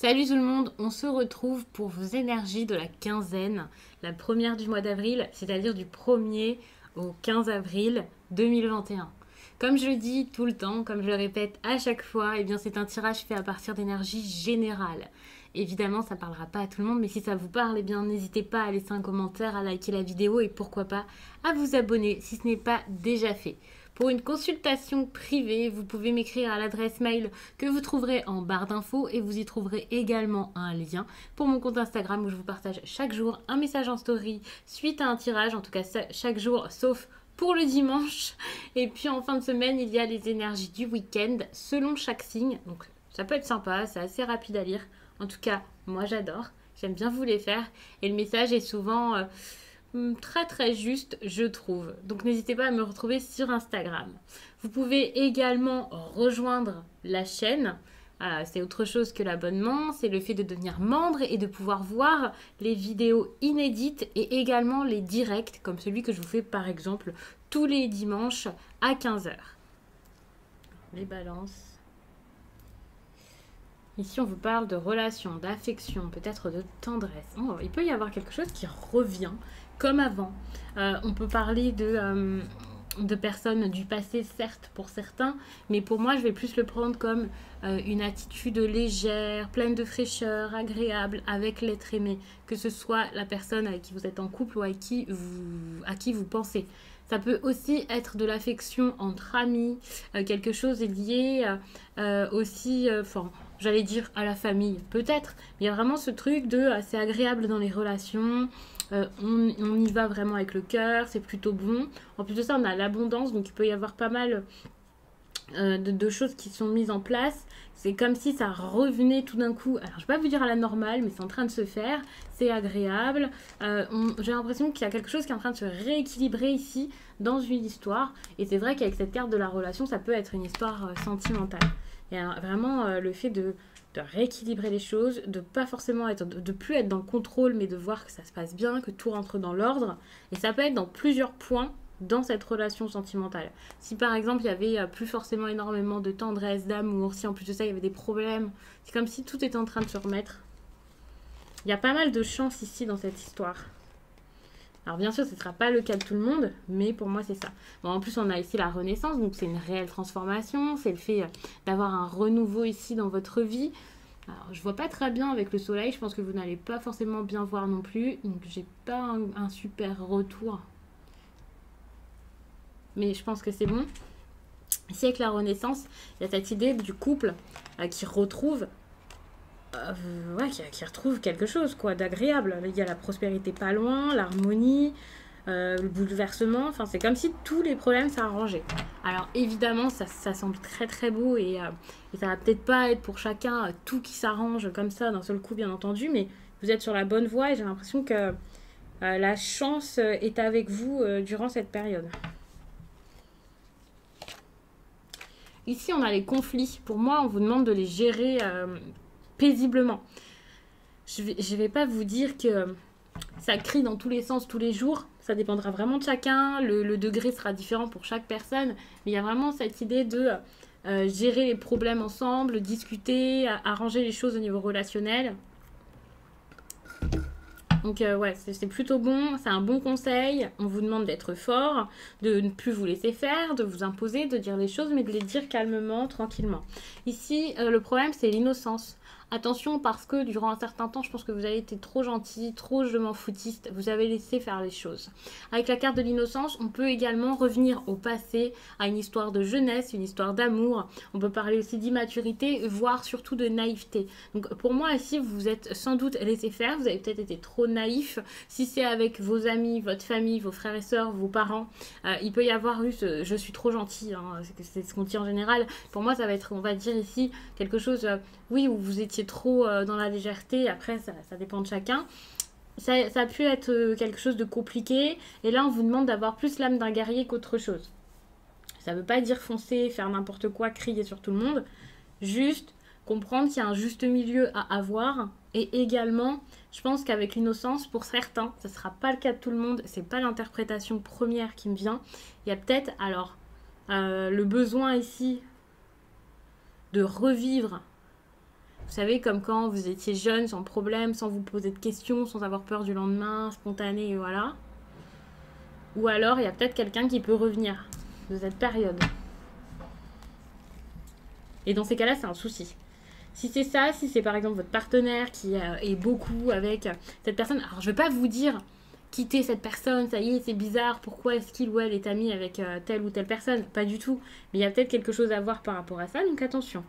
Salut tout le monde, on se retrouve pour vos énergies de la quinzaine, la première du mois d'avril, c'est-à-dire du 1er au 15 avril 2021. Comme je le dis tout le temps, comme je le répète à chaque fois, eh bien c'est un tirage fait à partir d'énergie générale. Évidemment, ça ne parlera pas à tout le monde, mais si ça vous parle, eh bien n'hésitez pas à laisser un commentaire, à liker la vidéo et pourquoi pas à vous abonner si ce n'est pas déjà fait. Pour une consultation privée, vous pouvez m'écrire à l'adresse mail que vous trouverez en barre d'infos et vous y trouverez également un lien pour mon compte Instagram où je vous partage chaque jour un message en story suite à un tirage, en tout cas chaque jour sauf pour le dimanche. Et puis en fin de semaine, il y a les énergies du week-end selon chaque signe. Donc ça peut être sympa, c'est assez rapide à lire. En tout cas, moi j'adore, j'aime bien vous les faire et le message est souvent très juste, je trouve. Donc n'hésitez pas à me retrouver sur Instagram. Vous pouvez également rejoindre la chaîne. C'est autre chose que l'abonnement, c'est le fait de devenir membre et de pouvoir voir les vidéos inédites et également les directs, comme celui que je vous fais par exemple tous les dimanches à 15 heures. Les balances. Ici, on vous parle de relations, d'affection, peut-être de tendresse. Oh, il peut y avoir quelque chose qui revient comme avant. On peut parler de personnes du passé, certes, pour certains, mais pour moi, je vais plus le prendre comme une attitude légère, pleine de fraîcheur, agréable, avec l'être aimé, que ce soit la personne avec qui vous êtes en couple ou à qui vous pensez. Ça peut aussi être de l'affection entre amis, quelque chose est lié aussi, j'allais dire à la famille, peut-être. Mais il y a vraiment ce truc de c'est agréable dans les relations, on y va vraiment avec le cœur, c'est plutôt bon. En plus de ça, on a l'abondance, donc il peut y avoir pas mal de choses qui sont mises en place. C'est comme si ça revenait tout d'un coup. Alors, je ne vais pas vous dire à la normale, mais c'est en train de se faire. C'est agréable. J'ai l'impression qu'il y a quelque chose qui est en train de se rééquilibrer ici dans une histoire. Et c'est vrai qu'avec cette carte de la relation, ça peut être une histoire sentimentale. Et alors, vraiment, le fait de rééquilibrer les choses, de pas forcément de plus être dans le contrôle, mais de voir que ça se passe bien, que tout rentre dans l'ordre. Et ça peut être dans plusieurs points dans cette relation sentimentale. Si par exemple il y avait plus forcément énormément de tendresse, d'amour, si en plus de ça il y avait des problèmes, c'est comme si tout était en train de se remettre. Il y a pas mal de chance ici dans cette histoire. Alors bien sûr ce ne sera pas le cas de tout le monde, mais pour moi c'est ça. Bon, en plus on a ici la renaissance, donc c'est une réelle transformation, c'est le fait d'avoir un renouveau ici dans votre vie. Alors, je vois pas très bien avec le soleil, je pense que vous n'allez pas forcément bien voir non plus, donc j'ai pas un super retour. Mais je pense que c'est bon. Ici, avec la Renaissance, il y a cette idée du couple qui retrouve qui retrouve quelque chose quoi d'agréable. Il y a la prospérité pas loin, l'harmonie, le bouleversement. Enfin, c'est comme si tous les problèmes s'arrangeaient. Alors, évidemment, ça semble très très beau et ça va peut-être pas être pour chacun tout qui s'arrange comme ça d'un seul coup, bien entendu, mais vous êtes sur la bonne voie et j'ai l'impression que la chance est avec vous durant cette période. Ici, on a les conflits. Pour moi, on vous demande de les gérer paisiblement. Je vais pas vous dire que ça crie dans tous les sens tous les jours. Ça dépendra vraiment de chacun. Le degré sera différent pour chaque personne. Mais il y a vraiment cette idée de gérer les problèmes ensemble, discuter, arranger les choses au niveau relationnel. Donc ouais, c'est plutôt bon, c'est un bon conseil. On vous demande d'être fort, de ne plus vous laisser faire, de vous imposer, de dire les choses, mais de les dire calmement, tranquillement. Ici, le problème, c'est l'innocence. Attention parce que durant un certain temps, je pense que vous avez été trop gentil, trop je m'en foutiste, vous avez laissé faire les choses. Avec la carte de l'innocence, on peut également revenir au passé, à une histoire de jeunesse, une histoire d'amour. On peut parler aussi d'immaturité, voire surtout de naïveté. Donc pour moi ici, vous êtes sans doute laissé faire, vous avez peut-être été trop naïf. Si c'est avec vos amis, votre famille, vos frères et sœurs, vos parents, il peut y avoir eu ce je suis trop gentil, hein, c'est ce qu'on dit en général. Pour moi, ça va être, on va dire ici, quelque chose, oui, où vous étiez trop dans la légèreté, après ça dépend de chacun. Ça a pu être quelque chose de compliqué, et là on vous demande d'avoir plus l'âme d'un guerrier qu'autre chose. Ça ne veut pas dire foncer, faire n'importe quoi, crier sur tout le monde, juste comprendre qu'il y a un juste milieu à avoir, et également, je pense qu'avec l'innocence, pour certains, ça ne sera pas le cas de tout le monde, c'est pas l'interprétation première qui me vient, il y a peut-être alors le besoin ici de revivre Vous savez, comme quand vous étiez jeune, sans problème, sans vous poser de questions, sans avoir peur du lendemain, spontané, et voilà. Ou alors, il y a peut-être quelqu'un qui peut revenir de cette période. Et dans ces cas-là, c'est un souci. Si c'est ça, si c'est par exemple votre partenaire qui est beaucoup avec cette personne, alors je ne vais pas vous dire quitter cette personne, ça y est, c'est bizarre, pourquoi est-ce qu'il ou elle est ami avec telle ou telle personne, pas du tout. Mais il y a peut-être quelque chose à voir par rapport à ça, donc attention.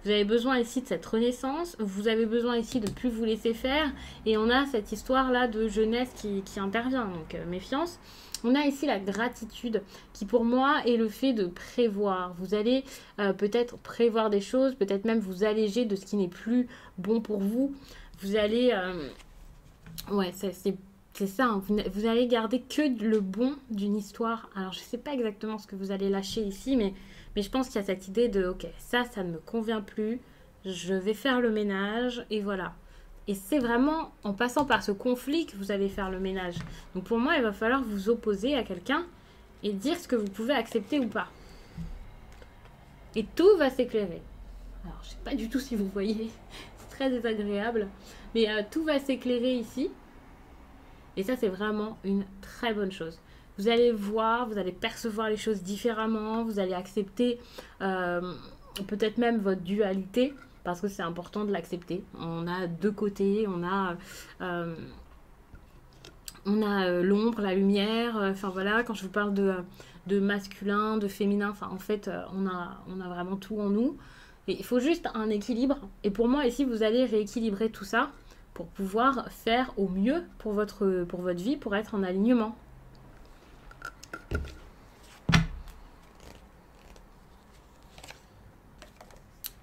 Vous avez besoin ici de cette renaissance, vous avez besoin ici de plus vous laisser faire, et on a cette histoire-là de jeunesse qui intervient, donc méfiance. On a ici la gratitude qui pour moi est le fait de prévoir. Vous allez peut-être prévoir des choses, peut-être même vous alléger de ce qui n'est plus bon pour vous. Vous allez... ouais, c'est ça, hein. Vous allez garder que le bon d'une histoire. Alors je ne sais pas exactement ce que vous allez lâcher ici, mais je pense qu'il y a cette idée de ok, ça ne me convient plus, je vais faire le ménage et voilà. Et c'est vraiment en passant par ce conflit que vous allez faire le ménage. Donc pour moi, il va falloir vous opposer à quelqu'un et dire ce que vous pouvez accepter ou pas. Et tout va s'éclairer. Alors je ne sais pas du tout si vous voyez, c'est très désagréable, mais tout va s'éclairer ici. Et ça, c'est vraiment une très bonne chose. Vous allez voir, vous allez percevoir les choses différemment, vous allez accepter peut-être même votre dualité, parce que c'est important de l'accepter. On a deux côtés, on a l'ombre, la lumière, enfin voilà, quand je vous parle de masculin, de féminin, enfin en fait, on a vraiment tout en nous. Et il faut juste un équilibre. Et pour moi, ici, vous allez rééquilibrer tout ça pour pouvoir faire au mieux pour votre vie, pour être en alignement.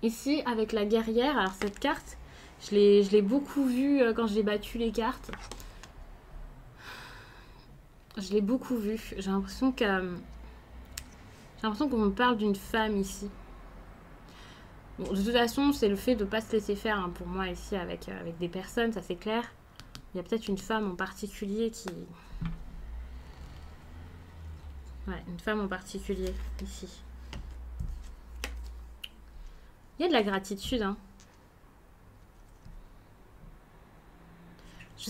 Ici, avec la guerrière, alors cette carte, je l'ai beaucoup vue quand j'ai battu les cartes. Je l'ai beaucoup vue. J'ai l'impression qu'on me parle d'une femme ici. Bon, de toute façon, c'est le fait de ne pas se laisser faire hein, pour moi ici avec des personnes, ça c'est clair. Il y a peut-être une femme en particulier qui... Ouais, une femme en particulier ici. Il y a de la gratitude, hein. Je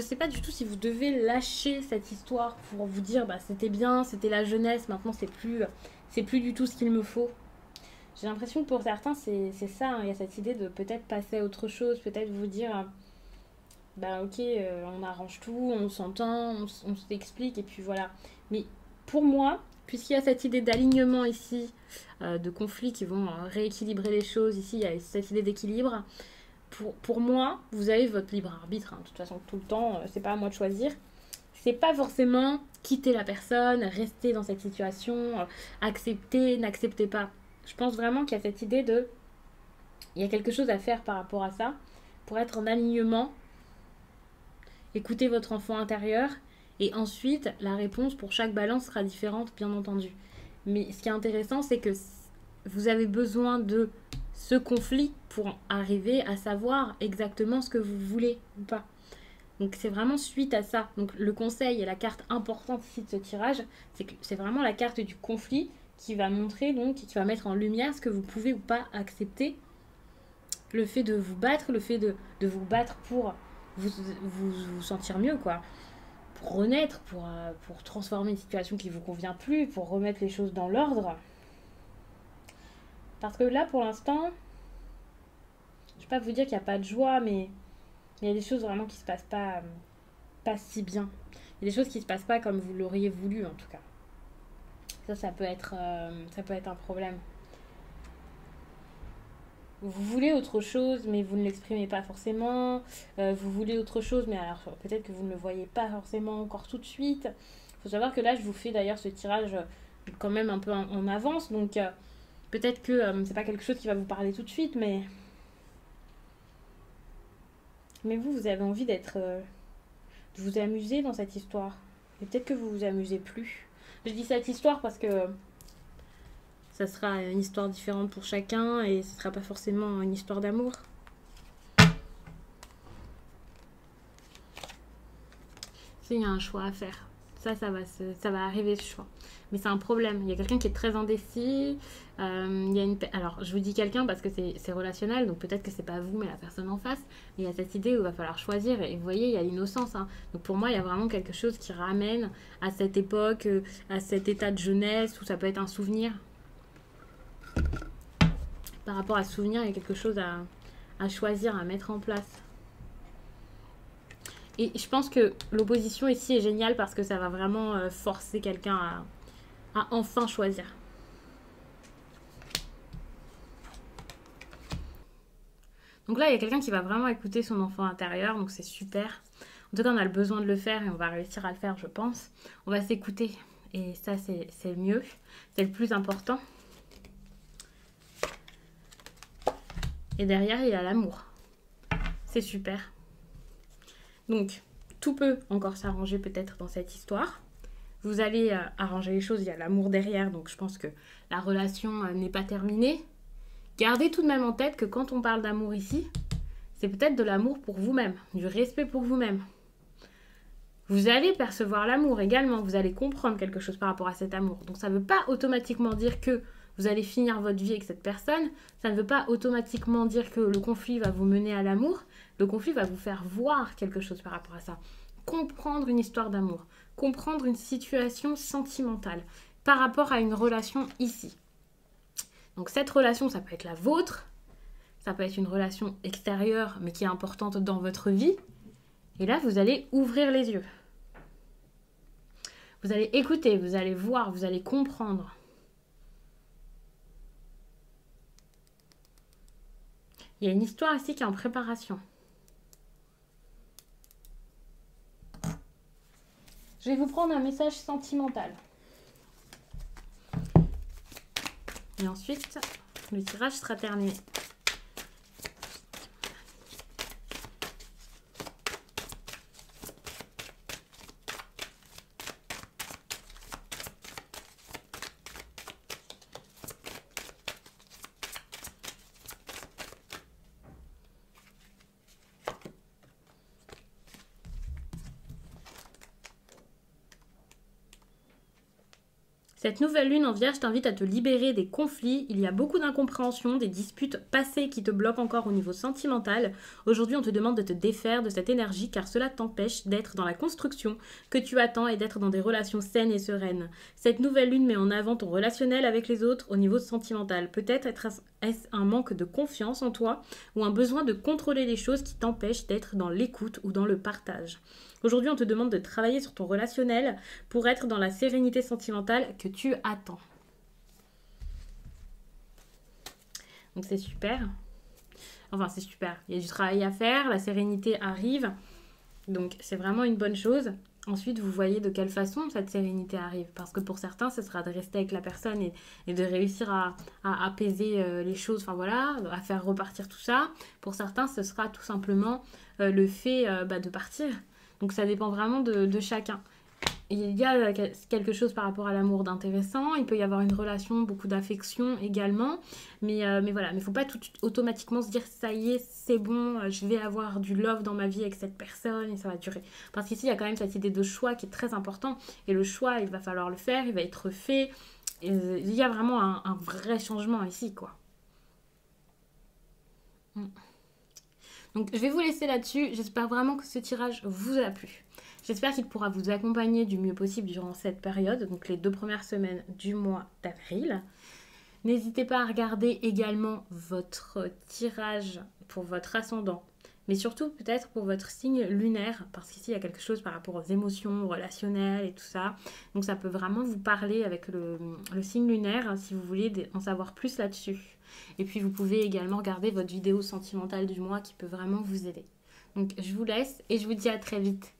sais pas du tout si vous devez lâcher cette histoire pour vous dire bah c'était bien, c'était la jeunesse, maintenant c'est plus du tout ce qu'il me faut. J'ai l'impression que pour certains c'est ça, hein. Il y a cette idée de peut-être passer à autre chose, peut-être vous dire bah ok, on arrange tout, on s'entend, on s'explique et puis voilà. Mais pour moi, puisqu'il y a cette idée d'alignement ici, de conflits qui vont rééquilibrer les choses, ici il y a cette idée d'équilibre. Pour moi, vous avez votre libre arbitre, hein. De toute façon, tout le temps, c'est pas à moi de choisir. C'est pas forcément quitter la personne, rester dans cette situation, accepter, n'accepter pas. Je pense vraiment qu'il y a cette idée de... Il y a quelque chose à faire par rapport à ça, pour être en alignement, écouter votre enfant intérieur, et ensuite, la réponse pour chaque balance sera différente, bien entendu. Mais ce qui est intéressant, c'est que vous avez besoin de ce conflit pour arriver à savoir exactement ce que vous voulez ou pas. Donc c'est vraiment suite à ça. Donc le conseil et la carte importante ici de ce tirage, c'est que c'est vraiment la carte du conflit qui va montrer, donc, qui va mettre en lumière ce que vous pouvez ou pas accepter. Le fait de vous battre, le fait de vous battre pour vous sentir mieux, quoi. Pour renaître, pour transformer une situation qui ne vous convient plus, pour remettre les choses dans l'ordre. Parce que là, pour l'instant, je ne vais pas vous dire qu'il n'y a pas de joie, mais il y a des choses vraiment qui ne se passent pas si bien. Il y a des choses qui ne se passent pas comme vous l'auriez voulu, en tout cas. Ça peut être un problème. Vous voulez autre chose, mais vous ne l'exprimez pas forcément. Vous voulez autre chose, mais alors peut-être que vous ne le voyez pas forcément encore tout de suite. Il faut savoir que là, je vous fais d'ailleurs ce tirage quand même un peu en avance. Donc, peut-être que c'est pas quelque chose qui va vous parler tout de suite, mais vous avez envie de vous amuser dans cette histoire. Et peut-être que vous vous amusez plus. Je dis cette histoire parce que ça sera une histoire différente pour chacun et ce ne sera pas forcément une histoire d'amour. Il y a un choix à faire. Ça va arriver ce choix. mais c'est un problème. Il y a quelqu'un qui est très indécis. Il y a alors, je vous dis quelqu'un parce que c'est relationnel, donc peut-être que c'est pas vous, mais la personne en face. Il y a cette idée où il va falloir choisir. Et vous voyez, il y a l'innocence. Hein. Donc pour moi, il y a vraiment quelque chose qui ramène à cette époque, à cet état de jeunesse, où ça peut être un souvenir. Par rapport à ce souvenir, il y a quelque chose à choisir, à mettre en place. Et je pense que l'opposition ici est géniale parce que ça va vraiment forcer quelqu'un à enfin choisir. Donc là, il y a quelqu'un qui va vraiment écouter son enfant intérieur, donc c'est super. En tout cas, on a le besoin de le faire et on va réussir à le faire, je pense. On va s'écouter et ça, c'est le mieux. C'est le plus important. Et derrière, il y a l'amour. C'est super. Donc, tout peut encore s'arranger peut-être dans cette histoire. Vous allez arranger les choses, il y a l'amour derrière, donc je pense que la relation n'est pas terminée. Gardez tout de même en tête que quand on parle d'amour ici, c'est peut-être de l'amour pour vous-même, du respect pour vous-même. Vous allez percevoir l'amour également, vous allez comprendre quelque chose par rapport à cet amour. Donc ça ne veut pas automatiquement dire que vous allez finir votre vie avec cette personne, ça ne veut pas automatiquement dire que le conflit va vous mener à l'amour. Le conflit va vous faire voir quelque chose par rapport à ça. Comprendre une histoire d'amour. Comprendre une situation sentimentale par rapport à une relation ici. Donc cette relation, ça peut être la vôtre. Ça peut être une relation extérieure, mais qui est importante dans votre vie. Et là, vous allez ouvrir les yeux. Vous allez écouter, vous allez voir, vous allez comprendre. Il y a une histoire ici qui est en préparation. Je vais vous prendre un message sentimental. Et ensuite, le tirage sera terminé. Cette nouvelle lune en Vierge t'invite à te libérer des conflits. Il y a beaucoup d'incompréhensions, des disputes passées qui te bloquent encore au niveau sentimental. Aujourd'hui, on te demande de te défaire de cette énergie car cela t'empêche d'être dans la construction que tu attends et d'être dans des relations saines et sereines. Cette nouvelle lune met en avant ton relationnel avec les autres au niveau sentimental. Peut-être est-ce un manque de confiance en toi ou un besoin de contrôler les choses qui t'empêchent d'être dans l'écoute ou dans le partage. Aujourd'hui, on te demande de travailler sur ton relationnel pour être dans la sérénité sentimentale que tu attends. Donc c'est super. Enfin, c'est super. Il y a du travail à faire, la sérénité arrive. Donc c'est vraiment une bonne chose. Ensuite, vous voyez de quelle façon cette sérénité arrive. Parce que pour certains, ce sera de rester avec la personne et de réussir à apaiser les choses, enfin voilà, à faire repartir tout ça. Pour certains, ce sera tout simplement le fait de partir. Donc ça dépend vraiment de chacun. Il y a quelque chose par rapport à l'amour d'intéressant. Il peut y avoir une relation, beaucoup d'affection également. Mais voilà, mais il ne faut pas tout automatiquement se dire ça y est, c'est bon, je vais avoir du love dans ma vie avec cette personne et ça va durer. Parce qu'ici, il y a quand même cette idée de choix qui est très important. Et le choix, il va falloir le faire, il va être fait. Et il y a vraiment un vrai changement ici, quoi. Donc je vais vous laisser là-dessus. J'espère vraiment que ce tirage vous a plu. J'espère qu'il pourra vous accompagner du mieux possible durant cette période, donc les 2 premières semaines du mois d'avril. N'hésitez pas à regarder également votre tirage pour votre ascendant, mais surtout peut-être pour votre signe lunaire, parce qu'ici il y a quelque chose par rapport aux émotions relationnelles et tout ça. Donc ça peut vraiment vous parler avec le signe lunaire si vous voulez en savoir plus là-dessus. Et puis vous pouvez également regarder votre vidéo sentimentale du mois qui peut vraiment vous aider. Donc je vous laisse et je vous dis à très vite.